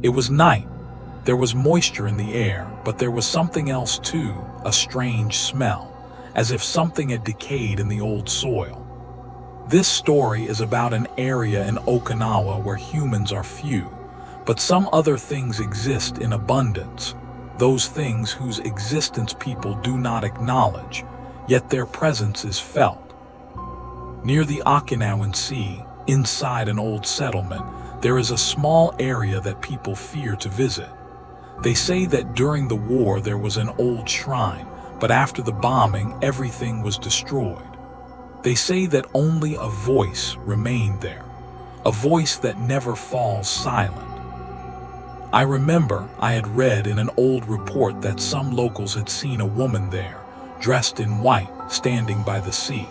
It was night. There was moisture in the air, but there was something else too, a strange smell, as if something had decayed in the old soil. This story is about an area in Okinawa where humans are few, but some other things exist in abundance, those things whose existence people do not acknowledge, yet their presence is felt. Near the Okinawan Sea, inside an old settlement, there is a small area that people fear to visit. They say that during the war there was an old shrine, but after the bombing everything was destroyed. They say that only a voice remained there, a voice that never falls silent. I remember I had read in an old report that some locals had seen a woman there, dressed in white, standing by the sea.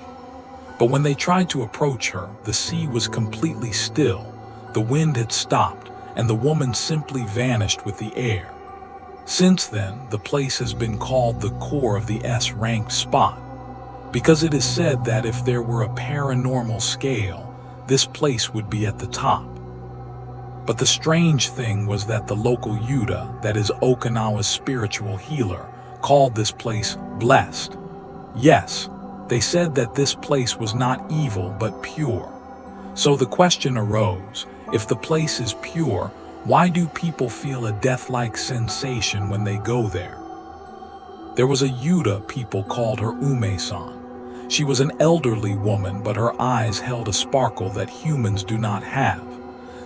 But when they tried to approach her, the sea was completely still, the wind had stopped, and the woman simply vanished with the air. Since then, the place has been called the core of the ranked spot, because it is said that if there were a paranormal scale, this place would be at the top. But the strange thing was that the local Yuta, that is Okinawa's spiritual healer, called this place blessed. Yes, they said that this place was not evil but pure. So the question arose, if the place is pure, why do people feel a death-like sensation when they go there? There was a Yuta people called her Ume-san. She was an elderly woman, but her eyes held a sparkle that humans do not have.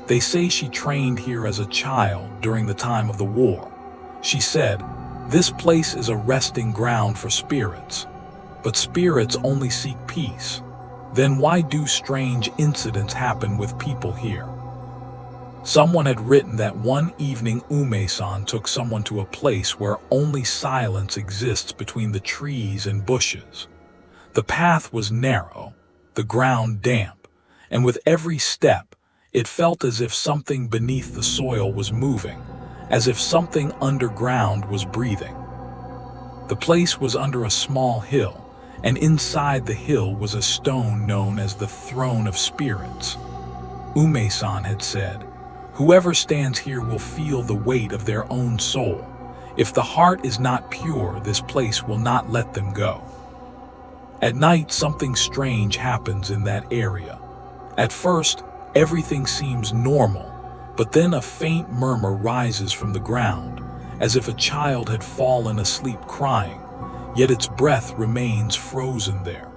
They say she trained here as a child during the time of the war. She said, "This place is a resting ground for spirits. But spirits only seek peace. Then why do strange incidents happen with people here?" Someone had written that one evening Ume-san took someone to a place where only silence exists between the trees and bushes. The path was narrow, the ground damp, and with every step, it felt as if something beneath the soil was moving, as if something underground was breathing. The place was under a small hill, and inside the hill was a stone known as the Throne of Spirits. Ume-san had said, "Whoever stands here will feel the weight of their own soul. If the heart is not pure, this place will not let them go." At night, something strange happens in that area. At first, everything seems normal, but then a faint murmur rises from the ground, as if a child had fallen asleep crying, yet its breath remains frozen there.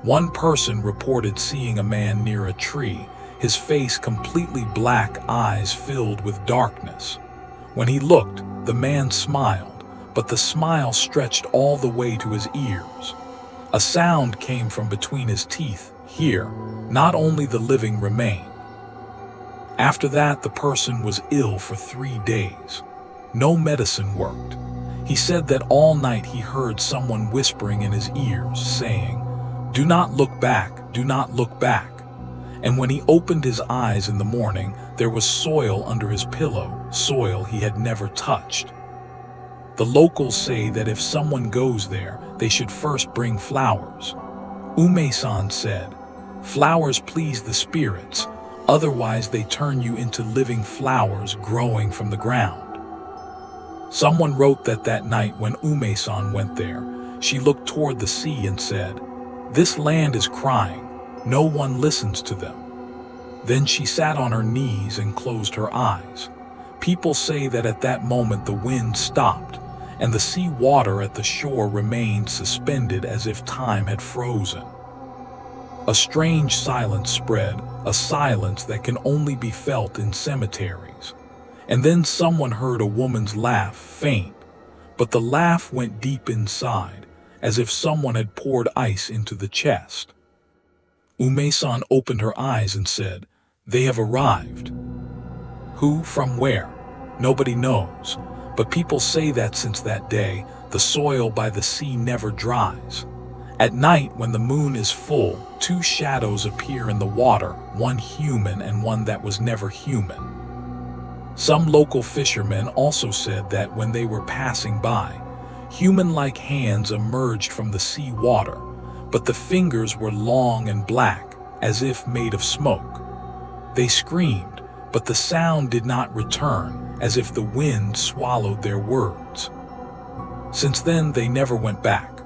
One person reported seeing a man near a tree, his face completely black, eyes filled with darkness. When he looked, the man smiled, but the smile stretched all the way to his ears. A sound came from between his teeth. Here, not only the living remain. After that, the person was ill for 3 days. No medicine worked. He said that all night he heard someone whispering in his ears, saying, "Do not look back, do not look back." And when he opened his eyes in the morning, there was soil under his pillow, soil he had never touched. The locals say that if someone goes there, they should first bring flowers. Ume-san said, "Flowers please the spirits, otherwise they turn you into living flowers growing from the ground." Someone wrote that that night when Ume-san went there, she looked toward the sea and said, "This land is crying, no one listens to them." Then she sat on her knees and closed her eyes. People say that at that moment the wind stopped, and the sea water at the shore remained suspended as if time had frozen. A strange silence spread, a silence that can only be felt in cemeteries. And then someone heard a woman's laugh, faint, but the laugh went deep inside, as if someone had poured ice into the chest. Ume-san opened her eyes and said, "They have arrived." Who, from where? Nobody knows, but people say that since that day, the soil by the sea never dries. At night, when the moon is full, 2 shadows appear in the water, one human and one that was never human. Some local fishermen also said that when they were passing by, human-like hands emerged from the sea water, but the fingers were long and black, as if made of smoke. They screamed, but the sound did not return, as if the wind swallowed their words. Since then, they never went back.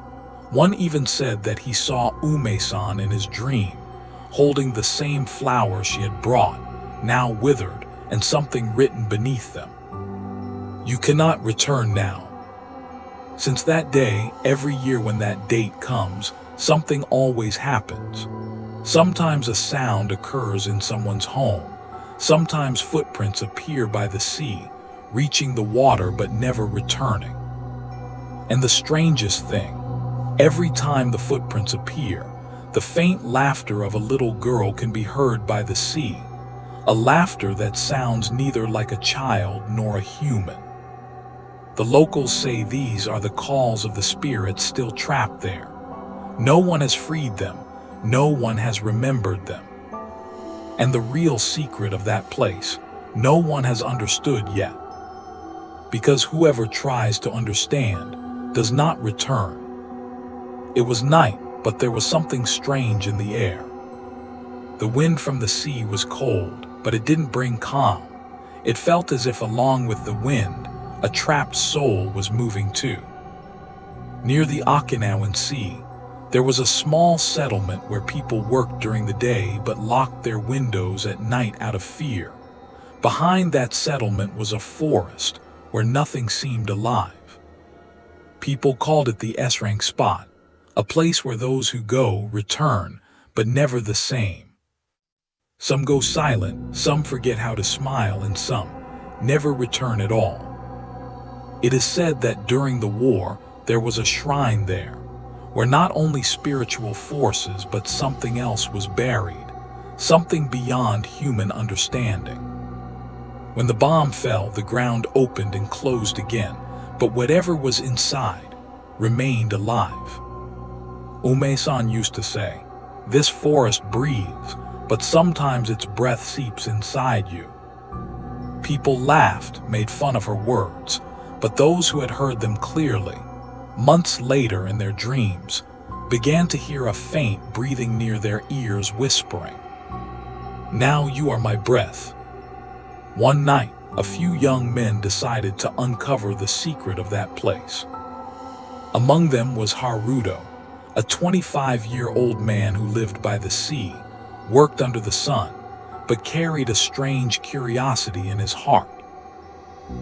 One even said that he saw Ume-san in his dream, holding the same flowers she had brought, now withered, and something written beneath them. "You cannot return now." Since that day, every year when that date comes, something always happens. Sometimes a sound occurs in someone's home. Sometimes footprints appear by the sea, reaching the water but never returning. And the strangest thing, every time the footprints appear, the faint laughter of a little girl can be heard by the sea, a laughter that sounds neither like a child nor a human. The locals say these are the calls of the spirits still trapped there. No one has freed them, no one has remembered them. And the real secret of that place, no one has understood yet. Because whoever tries to understand does not return. It was night, but there was something strange in the air. The wind from the sea was cold, but it didn't bring calm. It felt as if along with the wind, a trapped soul was moving too. Near the Okinawan Sea, there was a small settlement where people worked during the day but locked their windows at night out of fear. Behind that settlement was a forest where nothing seemed alive. People called it the RankedSpot, a place where those who go return, but never the same. Some go silent, some forget how to smile, and some never return at all. It is said that during the war, there was a shrine there, where not only spiritual forces but something else was buried, something beyond human understanding. When the bomb fell, the ground opened and closed again, but whatever was inside remained alive. Ume-san used to say, "This forest breathes, but sometimes its breath seeps inside you." People laughed, made fun of her words, but those who had heard them clearly, months later in their dreams, began to hear a faint breathing near their ears whispering, "Now you are my breath." One night, a few young men decided to uncover the secret of that place. Among them was Haruto, a 25-year-old man who lived by the sea, worked under the sun, but carried a strange curiosity in his heart.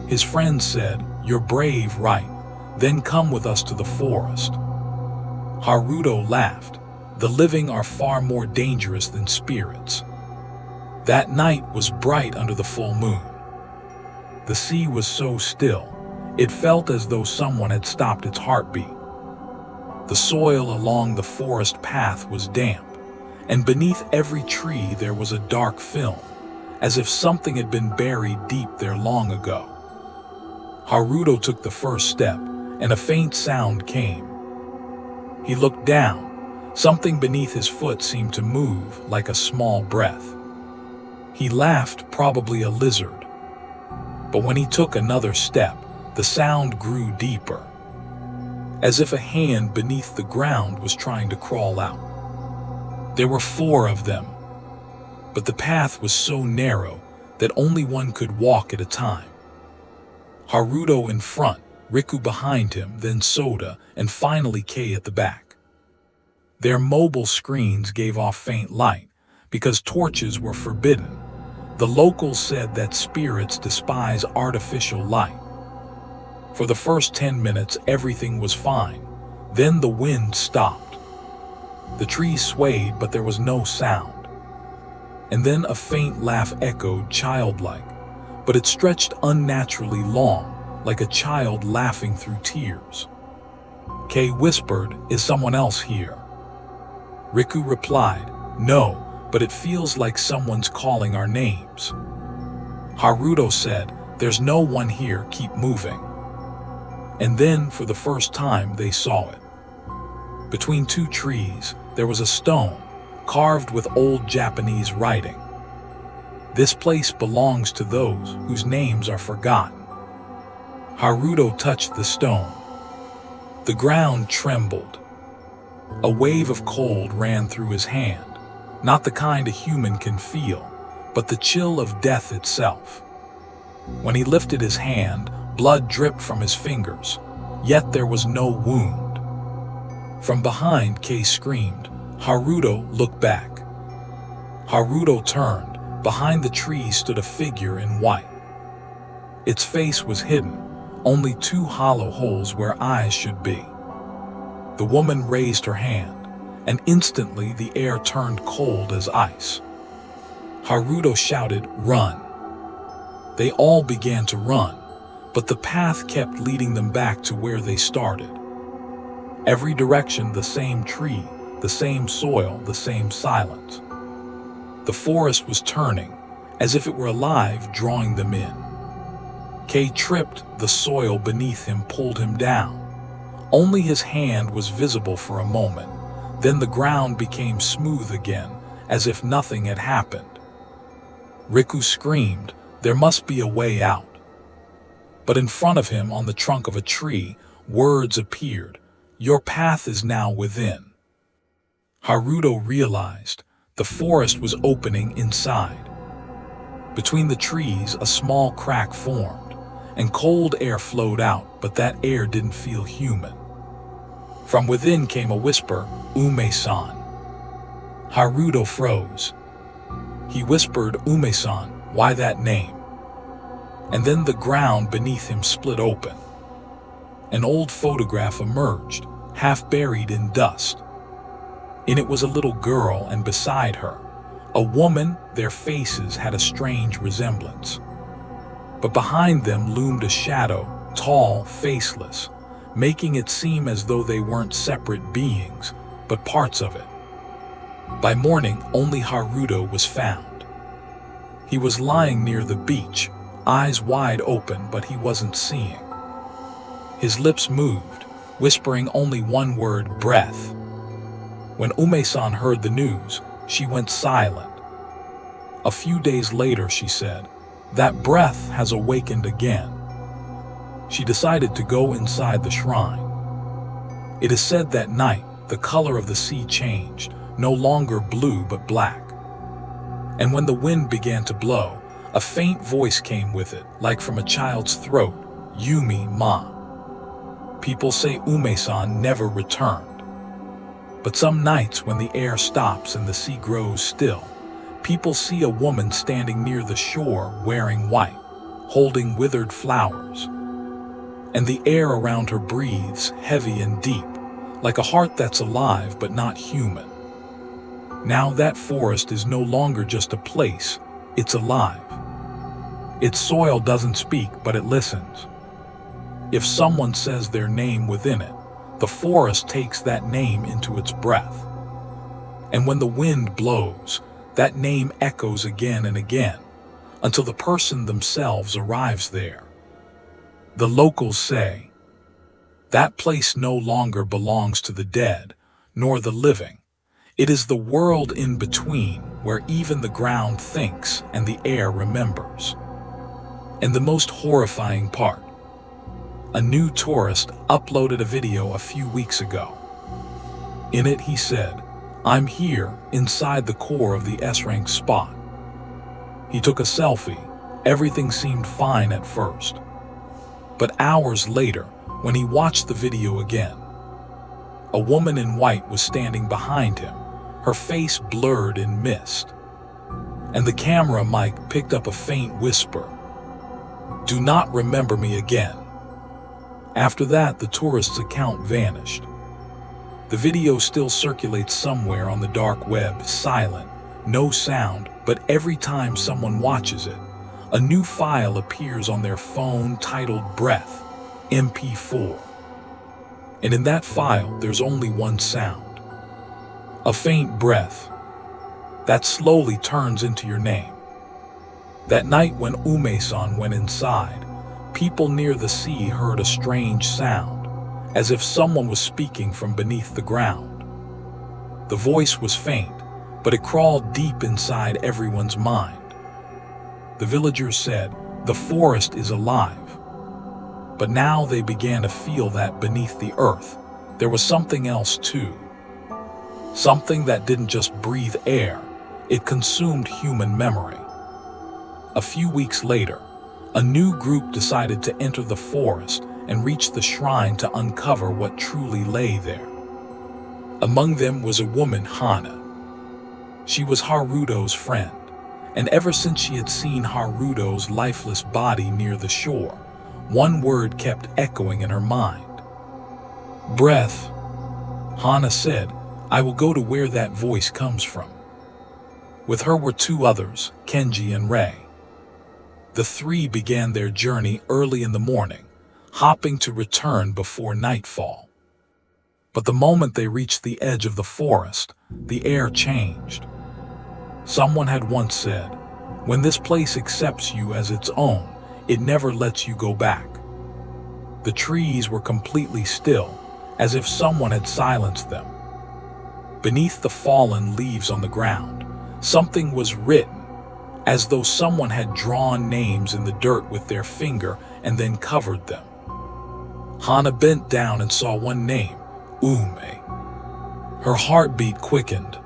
His friends said, "You're brave, right? Then come with us to the forest." Haruto laughed. "The living are far more dangerous than spirits." That night was bright under the full moon. The sea was so still, it felt as though someone had stopped its heartbeat. The soil along the forest path was damp, and beneath every tree there was a dark film, as if something had been buried deep there long ago. Haruto took the first step, and a faint sound came. He looked down. Something beneath his foot seemed to move, like a small breath. He laughed, probably a lizard. But when he took another step, the sound grew deeper, as if a hand beneath the ground was trying to crawl out. There were 4 of them, but the path was so narrow that only one could walk at a time. Haruto in front, Riku behind him, then Soda, and finally Kei at the back. Their mobile screens gave off faint light, because torches were forbidden. The locals said that spirits despise artificial light. For the first 10 minutes, everything was fine. Then the wind stopped. The trees swayed, but there was no sound. And then a faint laugh echoed, childlike, but it stretched unnaturally long, like a child laughing through tears. Kei whispered, "Is someone else here?" Riku replied, "No, but it feels like someone's calling our names." Haruto said, "There's no one here, keep moving." And then, for the first time, they saw it. Between 2 trees, there was a stone, carved with old Japanese writing. "This place belongs to those whose names are forgotten." Haruto touched the stone. The ground trembled. A wave of cold ran through his hand, not the kind a human can feel, but the chill of death itself. When he lifted his hand, blood dripped from his fingers, yet there was no wound. From behind, Kei screamed. Haruto looked back. Haruto turned. Behind the tree stood a figure in white. Its face was hidden, only two hollow holes where eyes should be. The woman raised her hand, and instantly the air turned cold as ice. Haruto shouted, "Run!" They all began to run, but the path kept leading them back to where they started. Every direction the same tree, the same soil, the same silence. The forest was turning, as if it were alive, drawing them in. Kei tripped, the soil beneath him pulled him down. Only his hand was visible for a moment, then the ground became smooth again, as if nothing had happened. Riku screamed, "There must be a way out." But in front of him, on the trunk of a tree, words appeared, "Your path is now within." Haruto realized the forest was opening inside. Between the trees, a small crack formed, and cold air flowed out, but that air didn't feel human. From within came a whisper, "Ume-san." Haruto froze. He whispered, "Ume-san, why that name?" And then the ground beneath him split open. An old photograph emerged, half buried in dust. In it was a little girl, and beside her, a woman. Their faces had a strange resemblance. But behind them loomed a shadow, tall, faceless, making it seem as though they weren't separate beings, but parts of it. By morning, only Haruto was found. He was lying near the beach, eyes wide open, but he wasn't seeing. His lips moved, whispering only one word, "breath." When Ume-san heard the news, she went silent. A few days later, she said, "That breath has awakened again." She decided to go inside the shrine. It is said that night, the color of the sea changed, no longer blue but black. And when the wind began to blow, a faint voice came with it, like from a child's throat, "Yumi-ma." People say Ume-san never returned. But some nights when the air stops and the sea grows still, people see a woman standing near the shore wearing white, holding withered flowers. And the air around her breathes heavy and deep, like a heart that's alive but not human. Now that forest is no longer just a place, it's alive. Its soil doesn't speak, but it listens. If someone says their name within it, the forest takes that name into its breath. And when the wind blows, that name echoes again and again, until the person themselves arrives there. The locals say, that place no longer belongs to the dead, nor the living. It is the world in between, where even the ground thinks and the air remembers. And the most horrifying part, a new tourist uploaded a video a few weeks ago. In it he said, "I'm here, inside the core of the RankedSpot." He took a selfie. Everything seemed fine at first. But hours later, when he watched the video again, a woman in white was standing behind him, her face blurred in mist. And the camera mic picked up a faint whisper, "Do not remember me again." After that, the tourist's account vanished. The video still circulates somewhere on the dark web, silent, no sound, but every time someone watches it, a new file appears on their phone titled Breath, MP4. And in that file, there's only one sound. A faint breath that slowly turns into your name. That night when Ume-san went inside, people near the sea heard a strange sound, as if someone was speaking from beneath the ground. The voice was faint, but it crawled deep inside everyone's mind. The villagers said, the forest is alive. But now they began to feel that beneath the earth, there was something else too. Something that didn't just breathe air, it consumed human memory. A few weeks later, a new group decided to enter the forest and reach the shrine to uncover what truly lay there. Among them was a woman, Hana. She was Haruto's friend, and ever since she had seen Haruto's lifeless body near the shore, one word kept echoing in her mind. Breath. Hana said, "I will go to where that voice comes from." With her were two others, Kenji and Rei. The three began their journey early in the morning, hoping to return before nightfall. But the moment they reached the edge of the forest, the air changed. Someone had once said, "When this place accepts you as its own, it never lets you go back." The trees were completely still, as if someone had silenced them. Beneath the fallen leaves on the ground, something was written, as though someone had drawn names in the dirt with their finger and then covered them. Hana bent down and saw one name, Ume. Her heartbeat quickened.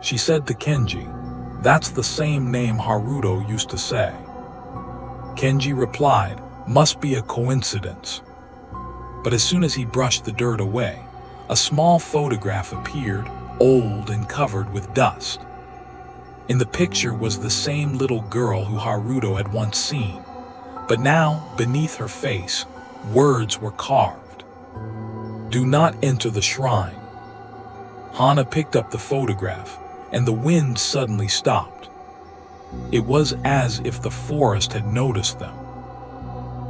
She said to Kenji, "That's the same name Haruto used to say." Kenji replied, "Must be a coincidence." But as soon as he brushed the dirt away, a small photograph appeared, old and covered with dust. In the picture was the same little girl who Haruto had once seen, but now, beneath her face, words were carved. "Do not enter the shrine." Hana picked up the photograph, and the wind suddenly stopped. It was as if the forest had noticed them.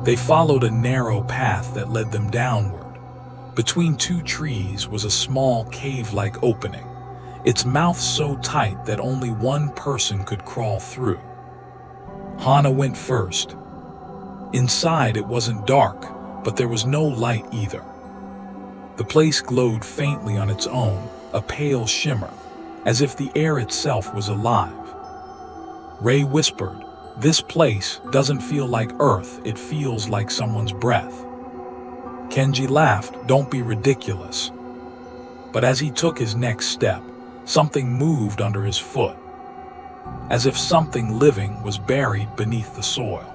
They followed a narrow path that led them downward. Between two trees was a small cave-like opening, its mouth so tight that only one person could crawl through. Hana went first. Inside it wasn't dark, but there was no light either. The place glowed faintly on its own, a pale shimmer, as if the air itself was alive. Rei whispered, "This place doesn't feel like earth, it feels like someone's breath." Kenji laughed, "Don't be ridiculous." But as he took his next step, something moved under his foot, as if something living was buried beneath the soil.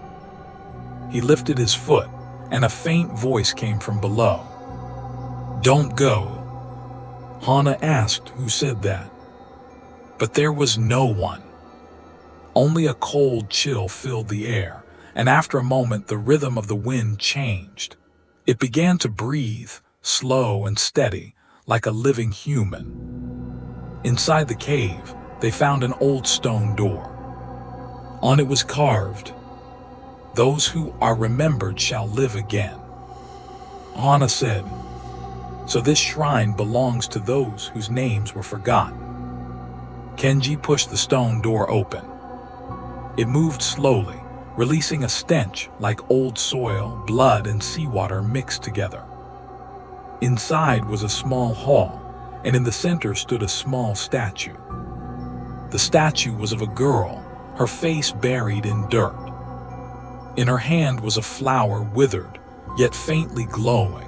He lifted his foot, and a faint voice came from below. "Don't go." Hana asked who said that. But there was no one. Only a cold chill filled the air, and after a moment the rhythm of the wind changed. It began to breathe, slow and steady, like a living human. Inside the cave, they found an old stone door. On it was carved, "Those who are remembered shall live again." Hana said, "So this shrine belongs to those whose names were forgotten." Kenji pushed the stone door open. It moved slowly, releasing a stench like old soil, blood, and seawater mixed together. Inside was a small hall, and in the center stood a small statue. The statue was of a girl, her face buried in dirt. In her hand was a flower withered, yet faintly glowing.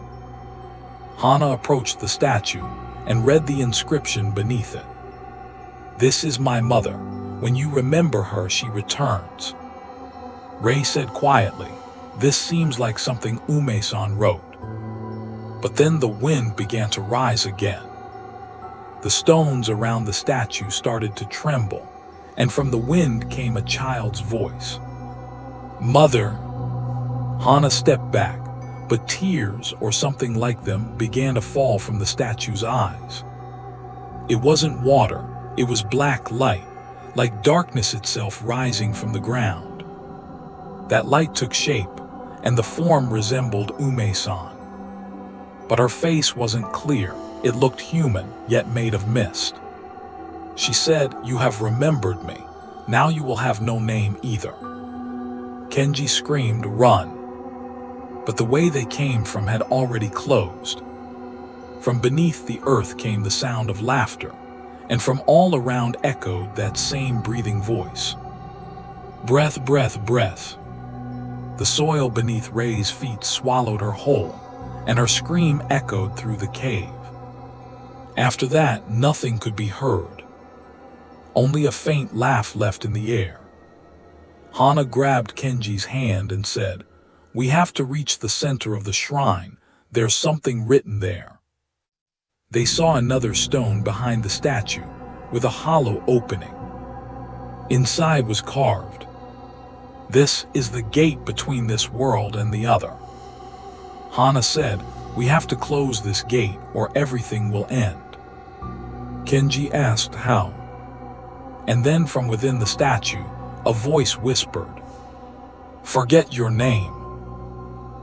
Hana approached the statue and read the inscription beneath it. "This is my mother. When you remember her, she returns." Rei said quietly, "This seems like something Ume-san wrote." But then the wind began to rise again. The stones around the statue started to tremble, and from the wind came a child's voice. "Mother." Hana stepped back, but tears or something like them began to fall from the statue's eyes. It wasn't water, it was black light, like darkness itself rising from the ground. That light took shape, and the form resembled Ume-san. But her face wasn't clear, it looked human, yet made of mist. She said, "You have remembered me, now you will have no name either." Kenji screamed, "Run!" But the way they came from had already closed. From beneath the earth came the sound of laughter, and from all around echoed that same breathing voice. "Breath, breath, breath." The soil beneath Rei's feet swallowed her whole, and her scream echoed through the cave. After that, nothing could be heard. Only a faint laugh left in the air. Hana grabbed Kenji's hand and said, "We have to reach the center of the shrine. There's something written there." They saw another stone behind the statue, with a hollow opening. Inside was carved, "This is the gate between this world and the other." Hana said, "We have to close this gate or everything will end." Kenji asked how. And then from within the statue, a voice whispered, "Forget your name."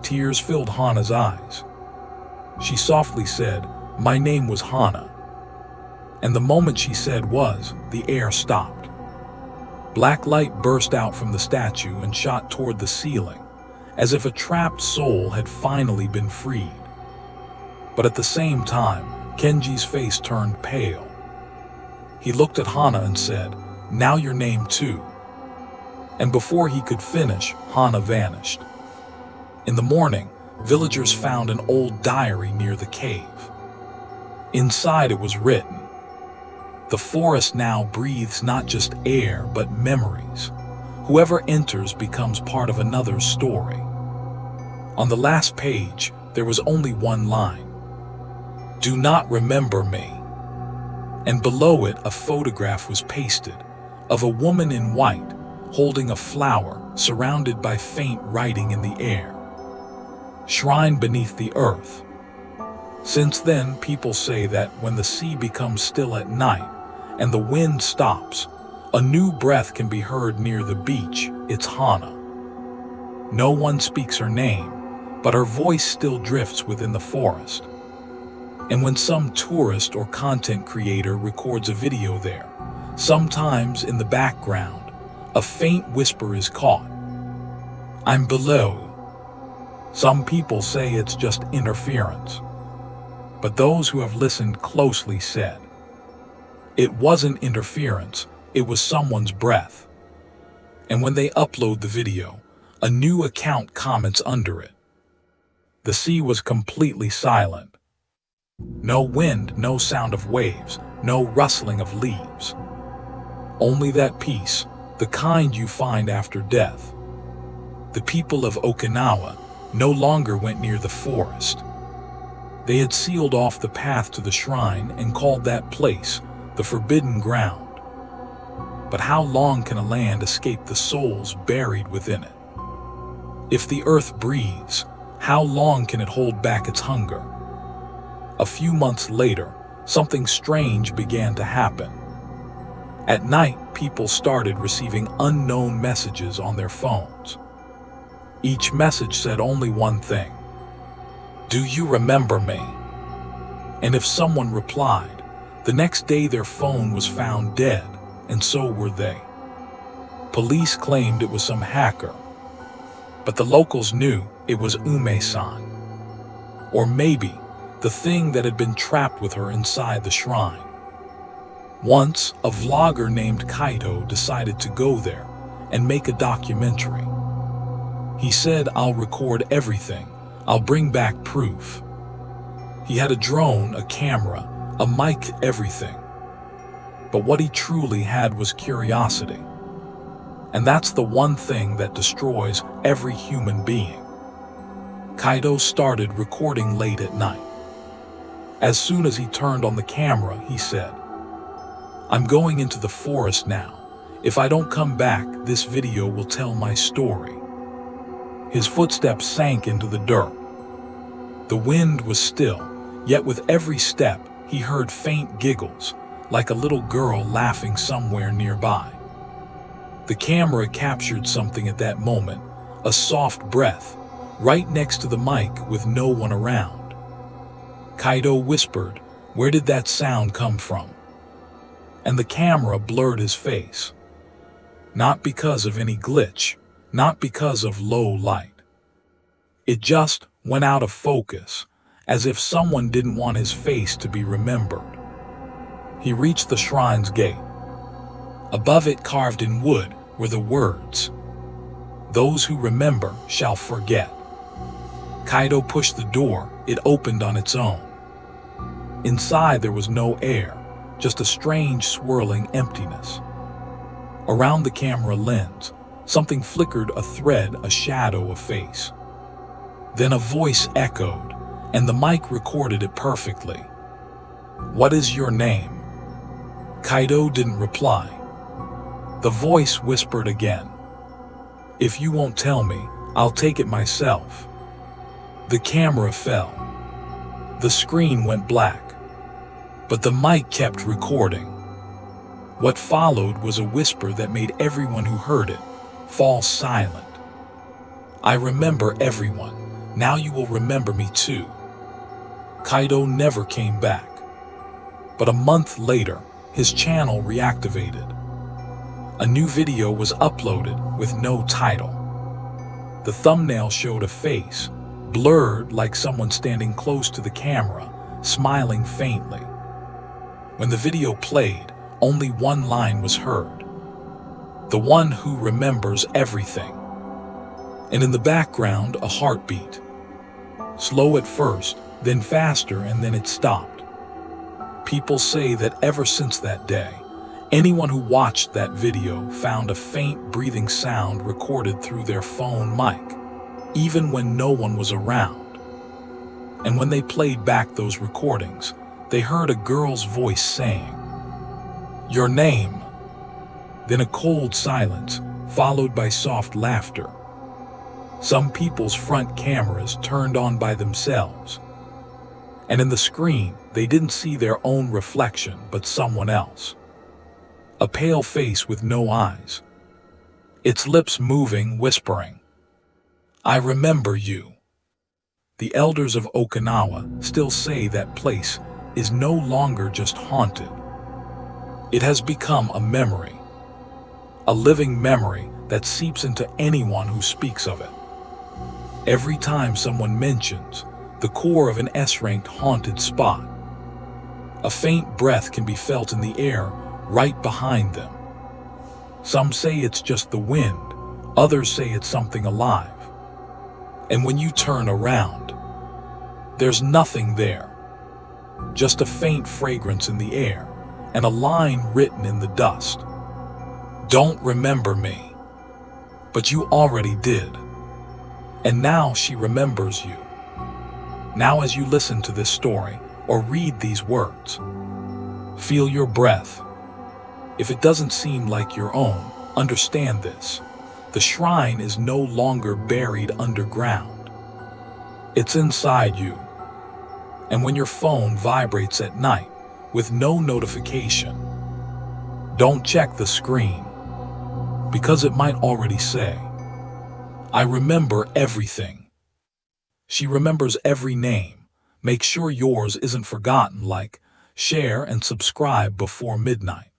Tears filled Hana's eyes. She softly said, "My name was Hana." And the moment she said was, the air stopped. Black light burst out from the statue and shot toward the ceiling, as if a trapped soul had finally been freed. But at the same time, Kenji's face turned pale. He looked at Hana and said, "Now your name too." And before he could finish, Hana vanished. In the morning, villagers found an old diary near the cave. Inside it was written, "The forest now breathes not just air but memories. Whoever enters becomes part of another's story." On the last page, there was only one line, "Do not remember me." And below it, a photograph was pasted of a woman in white holding a flower surrounded by faint writing in the air. "Shrine beneath the earth." Since then, people say that when the sea becomes still at night and the wind stops, a new breath can be heard near the beach. It's Hana. No one speaks her name, but her voice still drifts within the forest. And when some tourist or content creator records a video there, sometimes in the background, a faint whisper is caught, "I'm below." Some people say it's just interference, but those who have listened closely said, it wasn't interference, it was someone's breath. And when they upload the video, a new account comments under it. The sea was completely silent. No wind, no sound of waves, no rustling of leaves. Only that peace, the kind you find after death. The people of Okinawa no longer went near the forest. They had sealed off the path to the shrine and called that place the Forbidden Ground. But how long can a land escape the souls buried within it? If the earth breathes, how long can it hold back its hunger? A few months later, something strange began to happen. At night, people started receiving unknown messages on their phones. Each message said only one thing: "Do you remember me?" And if someone replied, the next day their phone was found dead, and so were they. Police claimed it was some hacker, but the locals knew it was Ume-san. Or maybe the thing that had been trapped with her inside the shrine. Once, a vlogger named Kaito decided to go there and make a documentary. He said, "I'll record everything. I'll bring back proof." He had a drone, a camera, a mic, everything. But what he truly had was curiosity. And that's the one thing that destroys every human being. Kaito started recording late at night. As soon as he turned on the camera, he said, "I'm going into the forest now. If I don't come back, this video will tell my story." His footsteps sank into the dirt. The wind was still, yet with every step, he heard faint giggles, like a little girl laughing somewhere nearby. The camera captured something at that moment, a soft breath, right next to the mic with no one around. Kaito whispered, "Where did that sound come from?" And the camera blurred his face. Not because of any glitch, not because of low light. It just went out of focus, as if someone didn't want his face to be remembered. He reached the shrine's gate. Above it, carved in wood, were the words, "Those who remember shall forget." Kaito pushed the door. It opened on its own. Inside there was no air, just a strange swirling emptiness. Around the camera lens, Something flickered, a thread, a shadow, a face. Then a voice echoed, and the mic recorded it perfectly. "What is your name?" Kaido didn't reply. The voice whispered again. "If you won't tell me, I'll take it myself." The camera fell. The screen went black. But the mic kept recording. What followed was a whisper that made everyone who heard it fall silent. "I remember everyone. Now you will remember me too." Kaido never came back. But a month later, his channel reactivated. A new video was uploaded with no title. The thumbnail showed a face, blurred like someone standing close to the camera, smiling faintly. When the video played, only one line was heard. "The one who remembers everything." And in the background, a heartbeat. Slow at first, then faster, and then it stopped. People say that ever since that day, anyone who watched that video found a faint breathing sound recorded through their phone mic, even when no one was around. And when they played back those recordings, they heard a girl's voice saying, "Your name." Then a cold silence, followed by soft laughter. Some people's front cameras turned on by themselves. And in the screen, they didn't see their own reflection, but someone else. A pale face with no eyes. Its lips moving, whispering, "I remember you." The elders of Okinawa still say that place is no longer just haunted. It has become a memory. A living memory that seeps into anyone who speaks of it. Every time someone mentions the core of an S-ranked haunted spot, a faint breath can be felt in the air right behind them. Some say it's just the wind, others say it's something alive. And when you turn around, there's nothing there. Just a faint fragrance in the air and a line written in the dust. "Don't remember me." But you already did. And now she remembers you. Now as you listen to this story or read these words, feel your breath. If it doesn't seem like your own, understand this. The shrine is no longer buried underground. It's inside you. And when your phone vibrates at night with no notification, don't check the screen, because it might already say, "I remember everything." She remembers every name. Make sure yours isn't forgotten. Like, share, and subscribe before midnight.